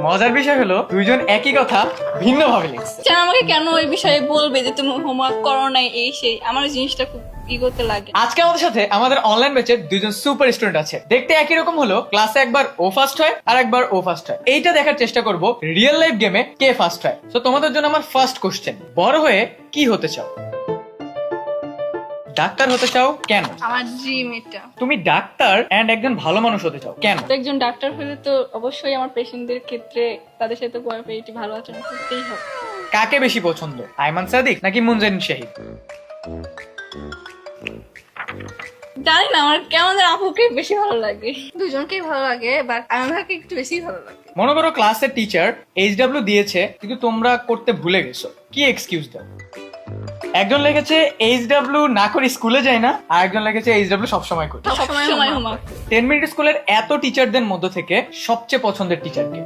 মজার বিষয় হলো দুইজন একই কথা ভিন্ন ভাবে লিখছে। স্যার আমাকে কেন ওই বিষয়ে বলবে যে তুমি হোমওয়ার্ক করো নাই এই সেই, আমার ওই জিনিসটা খুব ইগোতে লাগে। আজকে আমাদের সাথে আমাদের অনলাইন ব্যাচের দুইজন সুপার স্টুডেন্ট আছে। দেখতে একই রকম হলো, ক্লাসে একবার ও ফার্স্ট হয় আর একবার ও ফার্স্ট হয়। এইটা দেখার চেষ্টা করব রিয়েল লাইফ গেমে কে ফার্স্ট হয়। তো তোমাদের জন্য আমার ফার্স্ট কোশ্চেন, বড় হয়ে কি হতে চাও? ডাক্তার হতে চাও কেন? আমার ড্রিম এটা। তুমি ডাক্তার এন্ড একজন ভালো মানুষ হতে চাও কেন? তো একজন ডাক্তার হলে তো অবশ্যই আমার পেশেন্টদের ক্ষেত্রে তাদের সাথে কোঅপারেটিভ ভালো আচরণ করতেই হবে। কাকে বেশি পছন্দ, আইমান সাদিক নাকি মুনজাইন শাহিদ? জানি না, আমার কেমন যেন আপুকে বেশি ভালো লাগে। দুজনকেই ভালো লাগে, বাট আমাকে একটু বেশি ভালো লাগে। মনে করো ক্লাসের টিচার HW দিয়েছে কিন্তু তোমরা করতে ভুলে গেছো, কি এক্সকিউজ দাও? একজন লিখেছে HW না করে স্কুলে যায় না, আর একজন লিখেছে HW সবসময় করি। সবসময় হোমওয়ার্ক। 10 মিনিট স্কুলের এত টিচারদের মধ্য থেকে সবচেয়ে পছন্দের টিচারকে?